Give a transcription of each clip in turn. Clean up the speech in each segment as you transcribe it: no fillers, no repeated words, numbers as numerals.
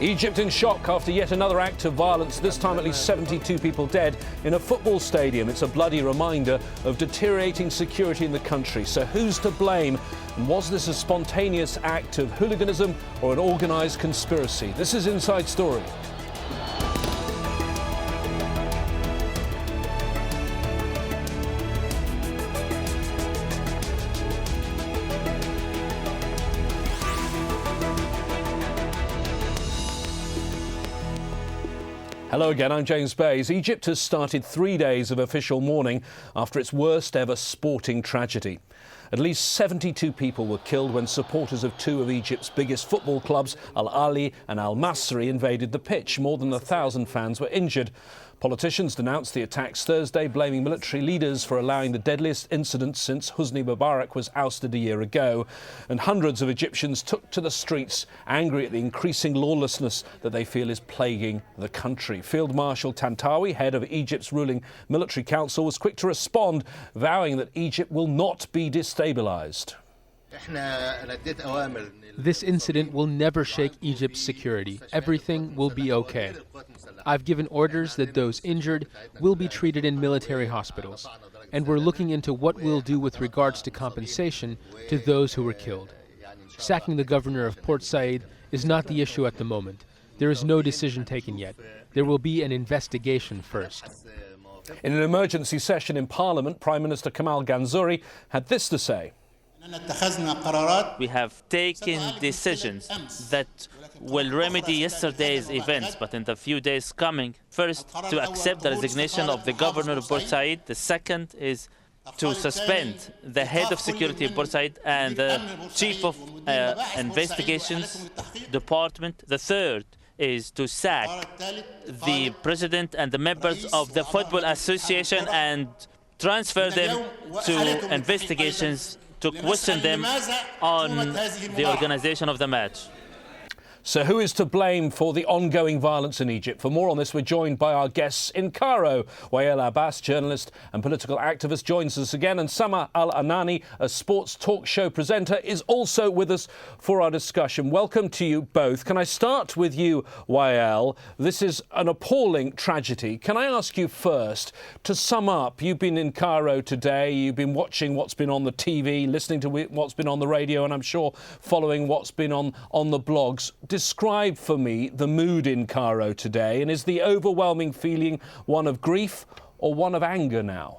Egypt in shock after yet another act of violence, this time at least 72 people dead in a football stadium. It's a bloody reminder of deteriorating security in the country. So who's to blame? And was this a spontaneous act of hooliganism or an organised conspiracy? This is Inside Story. Hello again, I'm James Bays. Egypt has started 3 days of official mourning after its worst ever sporting tragedy. At least 72 people were killed when supporters of two of Egypt's biggest football clubs, Al-AHLY and Al-MASRY, invaded the pitch. More than 1,000 fans were injured. Politicians denounced the attacks Thursday, blaming military leaders for allowing the deadliest incident since HOSNI MUBARAK was ousted a year ago. And hundreds of Egyptians took to the streets, angry at the increasing lawlessness that they feel is plaguing the country. Field Marshal TANTAWI, head of Egypt's ruling military council, was quick to respond, vowing that Egypt will not be destabilised. This incident will never shake Egypt's security. Everything will be okay. I've given orders that those injured will be treated in military hospitals, and we're looking into what we'll do with regards to compensation to those who were killed. Sacking the governor of Port Said is not the issue at the moment. There is no decision taken yet. There will be an investigation first. In an emergency session in Parliament, Prime Minister Kemal Ganzouri had this to say. We have taken decisions that will remedy yesterday's events, but in the few days coming, first, to accept the resignation of the governor of Port Said. The second is to suspend the head of security of Port Said and the chief of investigations department. The third is to sack the president and the members of the Football Association and transfer them to investigations to question them on the organization of the match. So who is to blame for the ongoing violence in Egypt? For more on this, we're joined by our guests in Cairo. Wael, Abbas, journalist and political activist, joins us again. And Sameh Al-Anani, a sports talk show presenter, is also with us for our discussion. Welcome to you both. Can I start with you, Wael? This is an appalling tragedy. Can I ask you first, to sum up, you've been in Cairo today, you've been watching what's been on the TV, listening to what's been on the radio, and I'm sure following what's been on the blogs. Describe for me the mood in Cairo today, and is the overwhelming feeling one of grief or one of anger now?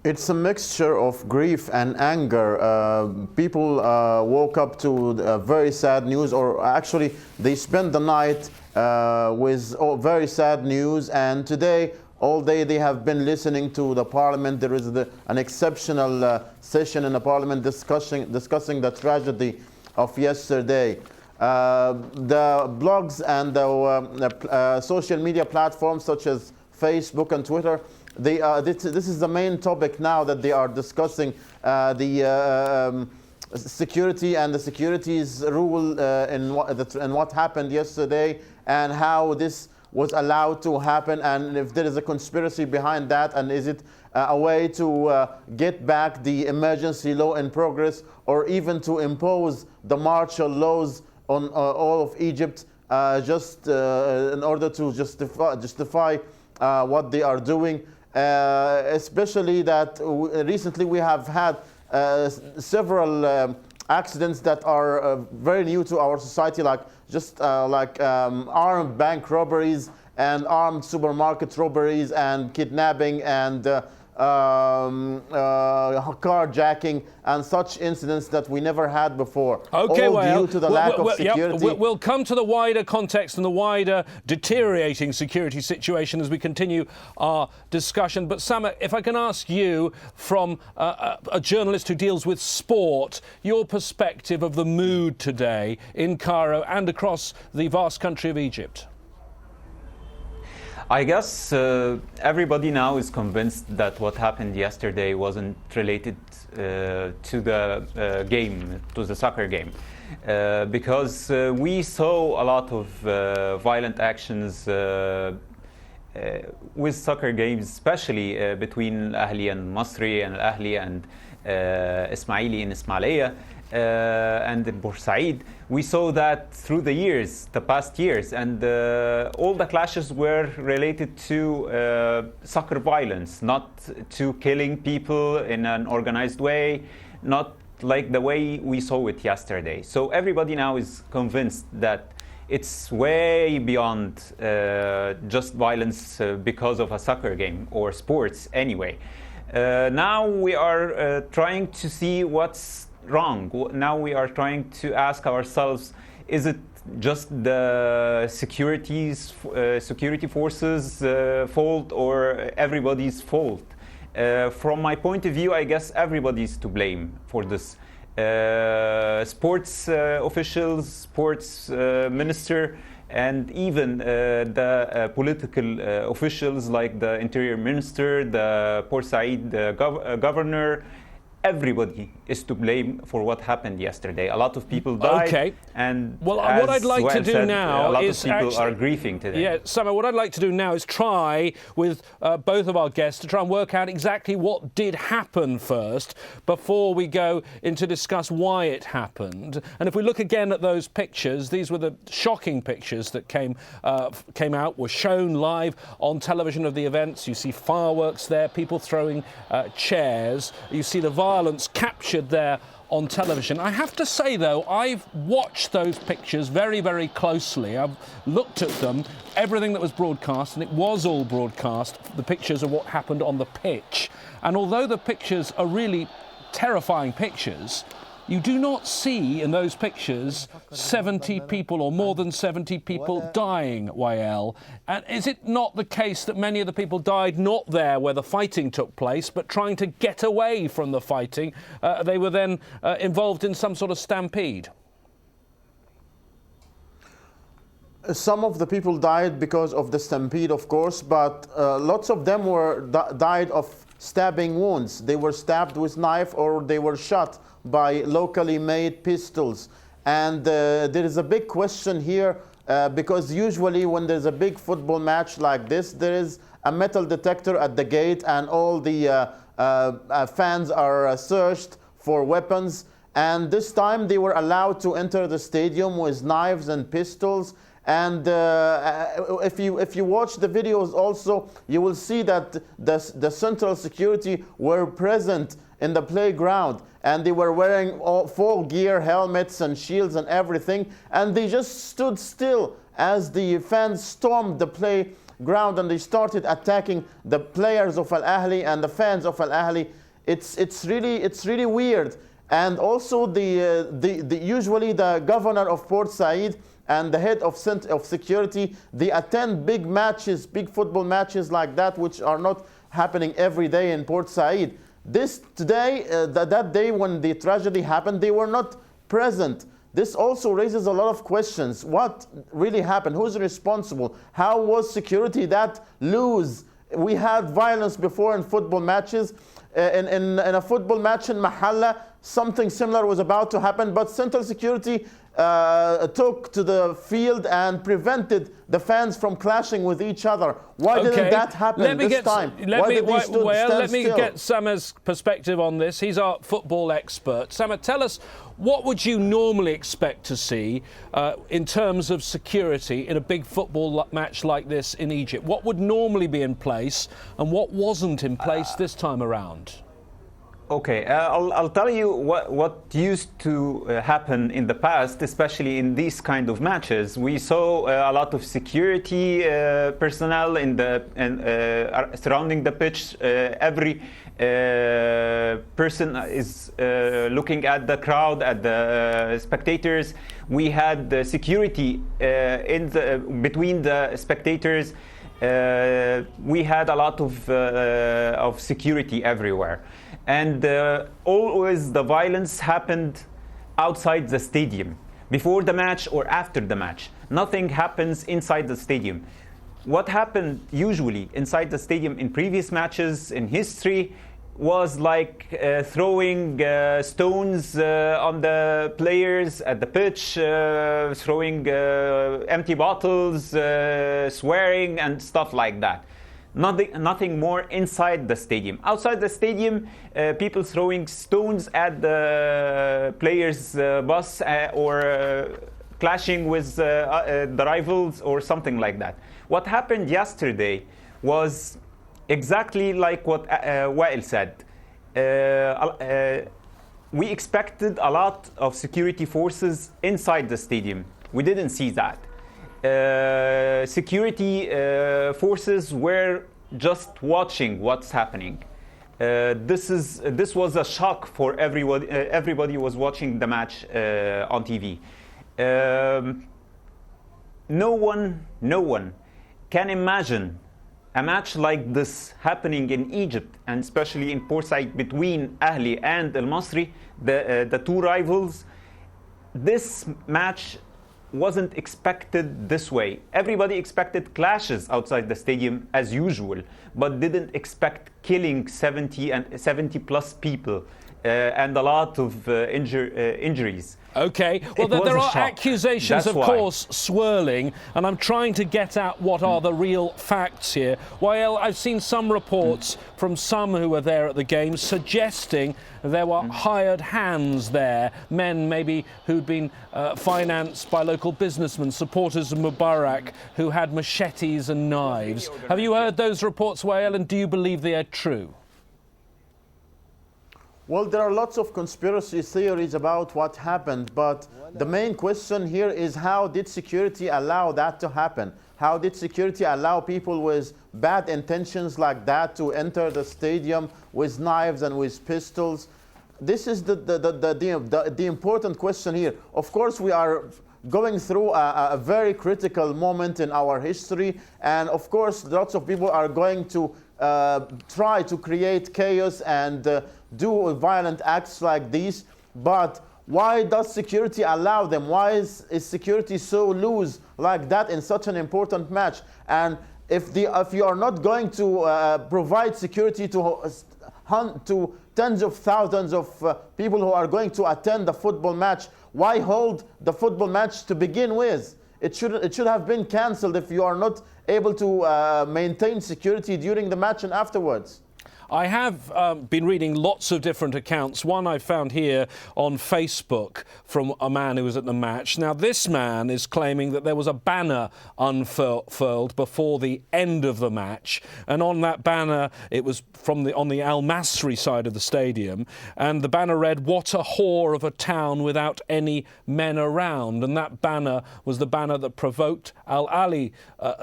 It's a mixture of grief and anger. People woke up to very sad news, or actually they spent the night with very sad news, and today all day they have been listening to the parliament. There is an exceptional session in the parliament discussing the tragedy of yesterday. The blogs and the social media platforms such as Facebook and Twitter, this is the main topic now that they are discussing, the security and the security's rule in what happened yesterday, and how this was allowed to happen, and if there is a conspiracy behind that, and is it a way to get back the emergency law in progress, or even to impose the martial laws on all of Egypt, just in order to justify what they are doing. Especially that recently we have had several accidents that are very new to our society, like armed bank robberies and armed supermarket robberies and kidnapping and carjacking and such incidents that we never had before. Okay, all due to the lack of security. We'll come to the wider context and the wider deteriorating security situation as we continue our discussion. But Sameh, if I can ask you, from a journalist who deals with sport, your perspective of the mood today in Cairo and across the vast country of Egypt. I guess everybody now is convinced that what happened yesterday wasn't related to the game, to the soccer game, because we saw a lot of violent actions with soccer games, especially between AHLY and MASRY and AHLY and Ismaili in Ismailia. and in Bursaid, we saw that through the years, the past years, and all the clashes were related to soccer violence, not to killing people in an organized way, not like the way we saw it yesterday. So everybody now is convinced that it's way beyond just violence because of a soccer game or sports anyway. Now we are trying to see what's wrong. Now we are trying to ask ourselves, is it just the security forces' fault or everybody's fault? From my point of view, I guess everybody's to blame for this. Sports officials, sports minister, and even the political officials like the interior minister, the Port Said governor. Everybody is to blame for what happened yesterday. A lot of people died. Okay. And well, what I'd like to do now a lot is of people are grieving today. Yeah, Sameh, what I'd like to do now is try with both of our guests to try and work out exactly what did happen first before we go into discuss why it happened. And if we look again at those pictures, these were the shocking pictures that came out, were shown live on television of the events. You see fireworks there, people throwing chairs. You see the violence captured there on television. I have to say, though, I've watched those pictures very, very closely. I've looked at them, everything that was broadcast, and it was all broadcast, the pictures of what happened on the pitch. And although the pictures are really terrifying pictures, you do not see in those pictures 70 people or more than 70 people dying, Wael. And is it not the case that many of the people died not there where the fighting took place, but trying to get away from the fighting? They were then involved in some sort of stampede. Some of the people died because of the stampede, of course, but lots of them died of stabbing wounds. They were stabbed with knife or they were shot by locally made pistols. And there is a big question here because usually when there's a big football match like this, there is a metal detector at the gate and all the fans are searched for weapons. And this time they were allowed to enter the stadium with knives and pistols. And if you watch the videos also, you will see that the central security were present in the playground, and they were wearing full gear, helmets and shields and everything, and they just stood still as the fans stormed the playground and they started attacking the players of Al-Ahly and the fans of Al-Ahly. It's really weird. And also usually the governor of Port Said and the head of security, they attend big matches, big football matches like that, which are not happening every day in Port Said. That day when the tragedy happened, they were not present. This also raises a lot of questions. What really happened? Who's responsible? How was security that loose? We had violence before in football matches. In a football match in Mahalla, something similar was about to happen, but central security took to the field and prevented the fans from clashing with each other. Why didn't that happen this time? Let me get Sameh's perspective on this. He's our football expert. Sameh, tell us, what would you normally expect to see in terms of security in a big football match like this in Egypt? What would normally be in place and what wasn't in place this time around? Okay, I'll tell you what used to happen in the past, especially in these kind of matches. We saw a lot of security personnel surrounding the pitch. Every person is looking at the crowd, at the spectators. We had the security between the spectators. We had a lot of security everywhere. And always the violence happened outside the stadium, before the match or after the match. Nothing happens inside the stadium. What happened usually inside the stadium in previous matches in history was like throwing stones on the players at the pitch, throwing empty bottles, swearing and stuff like that. Nothing more inside the stadium. Outside the stadium, people throwing stones at the players' bus or clashing with the rivals or something like that. What happened yesterday was exactly like what Wael said. We expected a lot of security forces inside the stadium. We didn't see that. Security forces were just watching what's happening. This was a shock for everyone. Everybody was watching the match on TV. No one can imagine a match like this happening in Egypt, and especially in Port Said between AL-AHLY and Al-MASRY, the two rivals. This match wasn't expected this way. Everybody expected clashes outside the stadium as usual, but didn't expect killing 70 plus people and a lot of injuries. Okay, well, there are accusations, of course, swirling, and I'm trying to get at what are the real facts here. Wael, I've seen some reports from some who were there at the game suggesting there were hired hands there, men maybe who'd been financed by local businessmen, supporters of MUBARAK, who had machetes and knives. Have you heard those reports, Wael, and do you believe they are true? Well, there are lots of conspiracy theories about what happened, but the main question here is, how did security allow that to happen? How did security allow people with bad intentions like that to enter the stadium with knives and with pistols? This is the important question here. Of course, we are going through a very critical moment in our history, and of course, lots of people are going to try to create chaos and do violent acts like these. But why does security allow them? Why is security so loose like that in such an important match? And if you are not going to provide security to tens of thousands of people who are going to attend the football match, why hold the football match to begin with? It should have been cancelled if you are not able to maintain security during the match and afterwards. I have been reading lots of different accounts. One I found here on Facebook from a man who was at the match. Now, this man is claiming that there was a banner unfurled before the end of the match, and on that banner, it was on the Al-MASRY side of the stadium, and the banner read, "What a whore of a town without any men around." And that banner was the banner that provoked Al-AHLY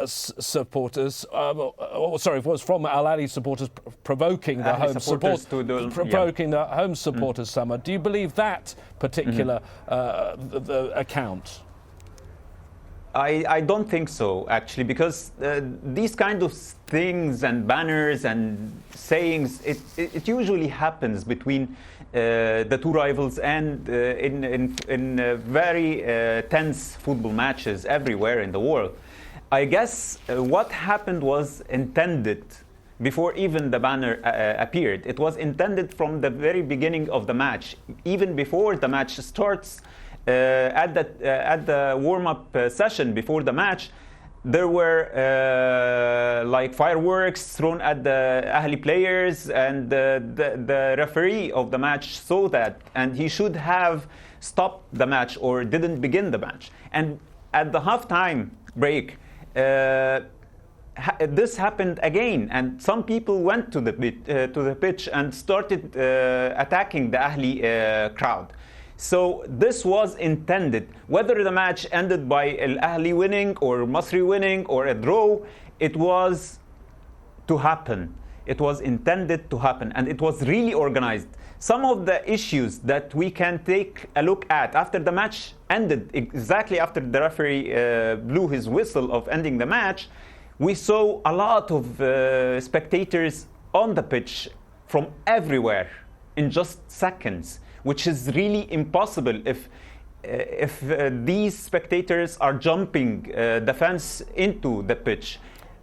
supporters. It was from Al-AHLY supporters provoking the home supporters, the home supporters. Sameh, do you believe that particular the account? I don't think so, actually, because these kind of things and banners and sayings, it usually happens between the two rivals and in very tense football matches everywhere in the world. I guess what happened was intended before even the banner appeared. It was intended from the very beginning of the match, even before the match starts. At the warm-up session before the match, there were like fireworks thrown at the AL-AHLY players, and the referee of the match saw that, and he should have stopped the match or didn't begin the match. And at the halftime break, this happened again, and some people went to the pitch and started attacking the AL-AHLY crowd. So this was intended. Whether the match ended by Al-AHLY winning or Masri winning or a draw, it was to happen. It was intended to happen, and it was really organized. Some of the issues that we can take a look at after the match ended, exactly after the referee blew his whistle of ending the match, we saw a lot of spectators on the pitch from everywhere in just seconds, which is really impossible if these spectators are jumping the fence into the pitch.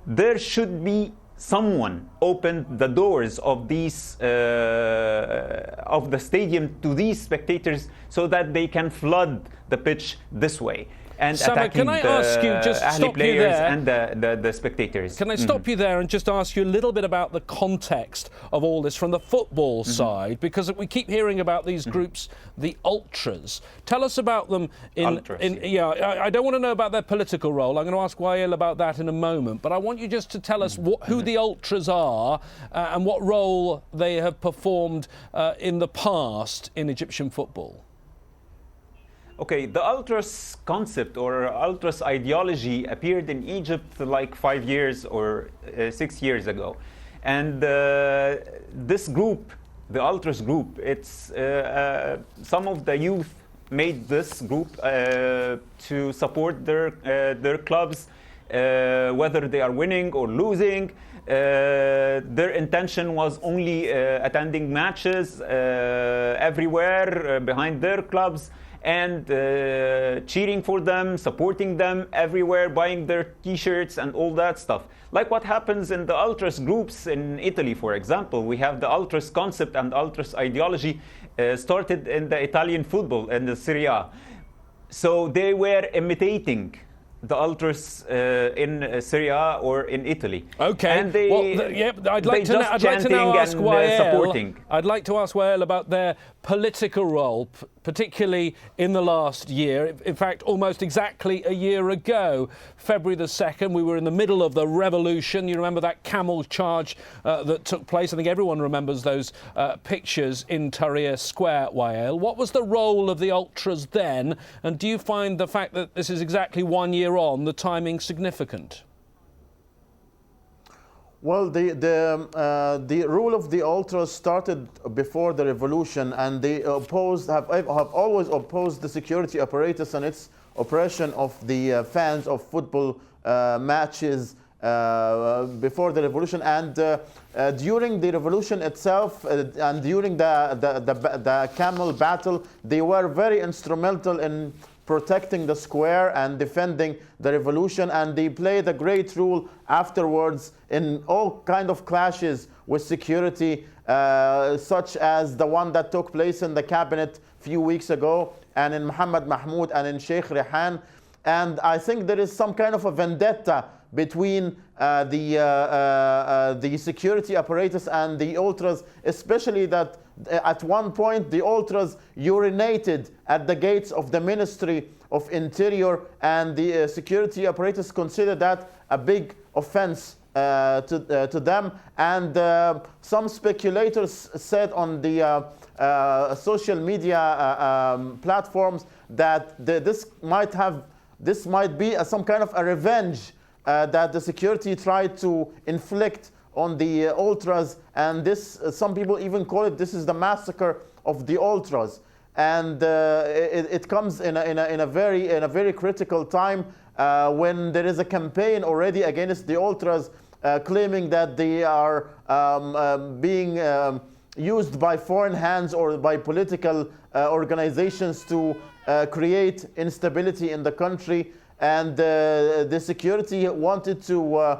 There should be someone open the doors of these of the stadium to these spectators so that they can flood the pitch this way. and Sameh, attacking can I ask you, just AL-AHLY stop you players there? and the spectators. Can I stop you there and just ask you a little bit about the context of all this from the football side? Because we keep hearing about these groups, the ultras. Tell us about them I don't want to know about their political role. I'm going to ask Wael about that in a moment. But I want you just to tell us who the ultras are and what role they have performed in the past in Egyptian football. Okay, the ultras concept or ultras ideology appeared in Egypt like 5 years or 6 years ago. And this group, the ultras group, it's some of the youth made this group to support their clubs, whether they are winning or losing. Their intention was only attending matches everywhere behind their clubs, and cheering for them, supporting them everywhere, buying their t-shirts and all that stuff. Like what happens in the ultras groups in Italy, for example. We have the ultras concept and ultras ideology started in the Italian football and the Serie A. So they were imitating the ultras in Serie A or in Italy. Okay. And they, I'd like to now ask Wael. Supporting. I'd like to ask Wael about their political role, particularly in the last year. In fact, almost exactly a year ago, February the 2nd, we were in the middle of the revolution. You remember that camel charge that took place? I think everyone remembers those pictures in Tahrir Square, Wael. What was the role of the ultras then? And do you find the fact that this is exactly 1 year on, the timing significant? Well, the rule of the ultras started before the revolution, and they have always opposed the security apparatus and its oppression of the fans of football matches before the revolution, and during the revolution itself, and during the camel battle, they were very instrumental in protecting the square and defending the revolution, and they played a great role afterwards in all kind of clashes with security, such as the one that took place in the cabinet a few weeks ago, and in Mohammed Mahmoud and in Sheikh Rehan. And I think there is some kind of a vendetta between the security apparatus and the ultras, especially that at one point the ultras urinated at the gates of the Ministry of Interior, and the security apparatus considered that a big offense to them. And some speculators said on the social media platforms that this might be some kind of a revenge that the security tried to inflict on the ultras, and this some people even call it, this is the massacre of the ultras. And it comes in a very critical time when there is a campaign already against the ultras, claiming that they are being used by foreign hands or by political organizations to create instability in the country. And the security wanted to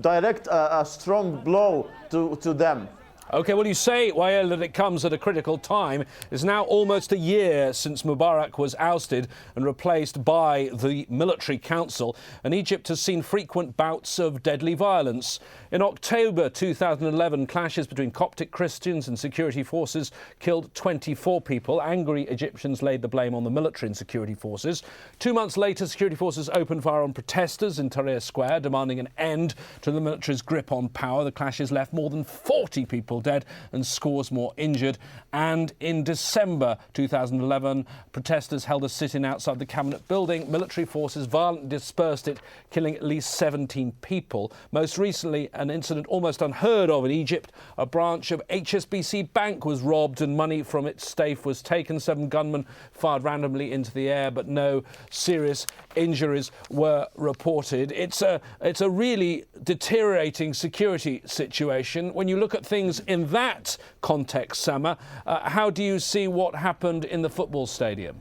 direct a strong blow to them. OK, well, you say, Wael, that it comes at a critical time. It's now almost a year since Mubarak was ousted and replaced by the military council, and Egypt has seen frequent bouts of deadly violence. In October 2011, clashes between Coptic Christians and security forces killed 24 people. Angry Egyptians laid the blame on the military and security forces. 2 months later, security forces opened fire on protesters in Tahrir Square, demanding an end to the military's grip on power. The clashes left more than 40 people dead and scores more injured. And in December 2011, protesters held a sit-in outside the cabinet building. Military forces violently dispersed it, killing at least 17 people. Most recently, an incident almost unheard of in Egypt. A branch of HSBC Bank was robbed and money from its safe was taken. 7 gunmen fired randomly into the air, but no serious injuries were reported. It's a really deteriorating security situation. When you look at things in that context, Sameh, how do you see what happened in the football stadium?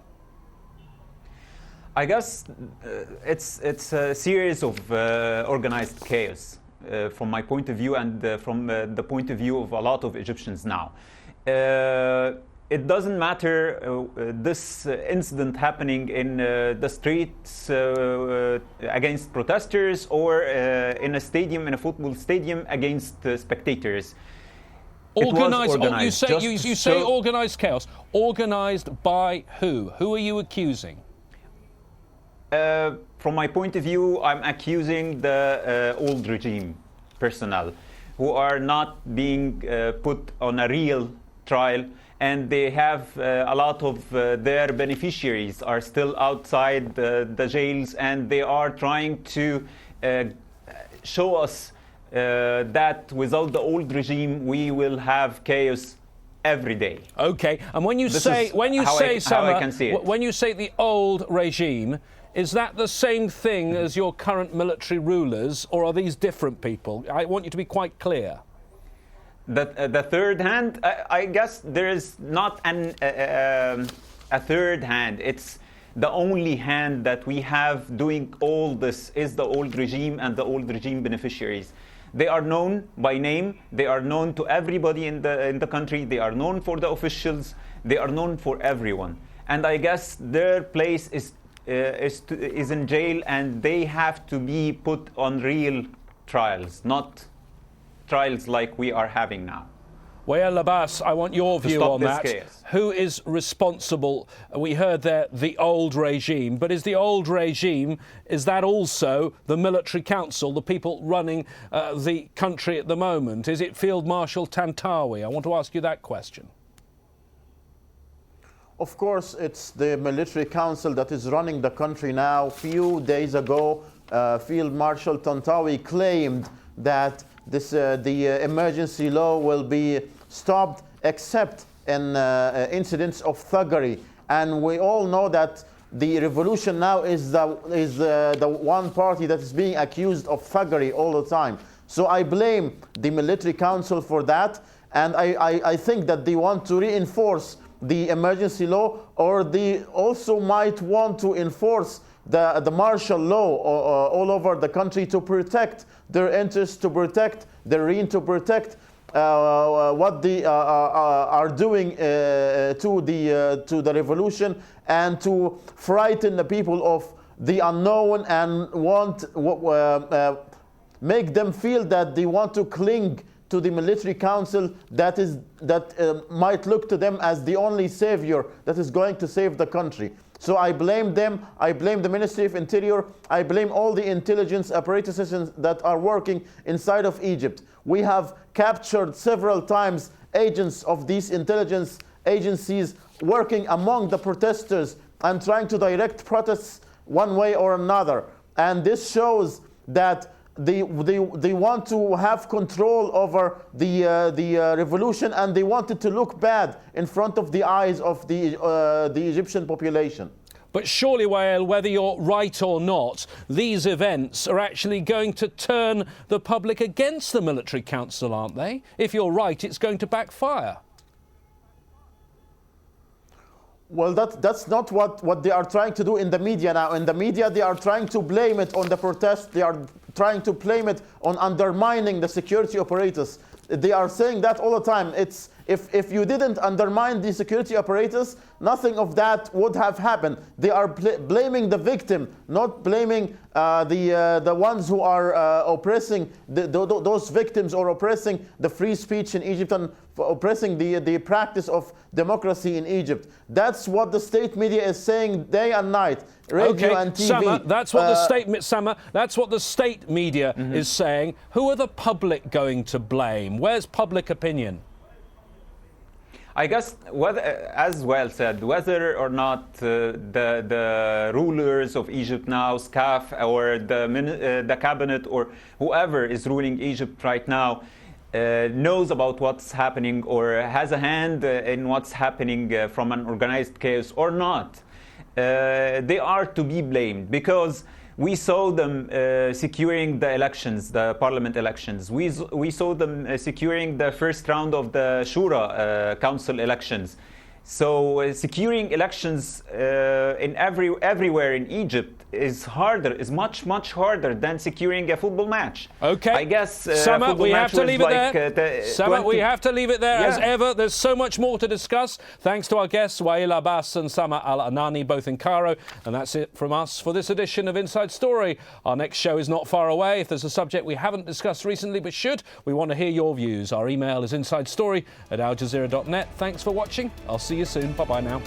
I guess it's a series of organized chaos from my point of view, and from the point of view of a lot of Egyptians now. it doesn't matter this incident happening in the streets against protesters or in a stadium, in a football stadium against spectators. Organized. Organized. You say organized chaos. Organized by who? Who are you accusing? From my point of view, I'm accusing the old regime personnel who are not being put on a real trial, and they have a lot of their beneficiaries are still outside the jails, and they are trying to show us that without the old regime we will have chaos every day. Okay, and when you say Sameh, when you say the old regime, is that the same thing as your current military rulers, or are these different people? I want you to be quite clear. The third hand, I guess there is not a third hand. It's the only hand that we have doing all this is the old regime and the old regime beneficiaries. They are known by name. They are known to everybody in the country. They are known for the officials. They are known for everyone. And I guess their place is in jail, and they have to be put on real trials, not trials like we are having now. Wael, Abbas, I want your view on that. Chaos. Who is responsible? We heard there the old regime, but is the old regime, is that also the military council, the people running the country at the moment? Is it Field Marshal Tantawi? I want to ask you that question. Of course, it's the military council that is running the country now. Few days ago, Field Marshal Tantawi claimed that the emergency law will be stopped except in incidents of thuggery. And we all know that the revolution now is the one party that is being accused of thuggery all the time. So I blame the military council for that, and I think that they want to reinforce the emergency law, or they also might want to enforce the martial law all over the country to protect their interests, to protect their reign, to protect what they are doing to the revolution, and to frighten the people of the unknown, and make them feel that they want to cling to the military council that might look to them as the only savior that is going to save the country. So I blame them, I blame the Ministry of Interior, I blame all the intelligence apparatuses that are working inside of Egypt. We have captured several times agents of these intelligence agencies working among the protesters and trying to direct protests one way or another. And this shows that they want to have control over the revolution, and they want it to look bad in front of the eyes of the Egyptian population. But surely, Wael, whether you're right or not, these events are actually going to turn the public against the military council, aren't they? If you're right, it's going to backfire. Well, that's not what they are trying to do in the media now. In the media, they are trying to blame it on the protests. They are trying to blame it on undermining the security apparatus. They are saying that all the time. It's if you didn't undermine the security apparatus, nothing of that would have happened. They are blaming the victim, not blaming the ones who are oppressing those victims, or oppressing the free speech in Egypt, and oppressing the practice of democracy in Egypt. That's what the state media is saying day and night, radio and TV. Sameh, that's what Sameh, that's what the state media is saying. Who are the public going to blame? Where's public opinion? I guess, as Wael said, whether or not the rulers of Egypt now, SCAF, or the cabinet, or whoever is ruling Egypt right now, knows about what's happening or has a hand in what's happening from an organized chaos or not, they are to be blamed, because we saw them securing the elections, the parliament elections. We saw them securing the first round of the Shura council elections. So securing elections in everywhere in Egypt is much harder than securing a football match. Okay. I guess Sameh, we have to leave it like, there. Sameh, we have to leave it there as ever. There's so much more to discuss. Thanks to our guests, Wael Abbas and Sameh Al-Anani, both in Cairo. And that's it from us for this edition of Inside Story. Our next show is not far away. If there's a subject we haven't discussed recently but should, we want to hear your views. Our email is insidestory@aljazeera.net. Thanks for watching. I'll see you soon. Bye-bye now.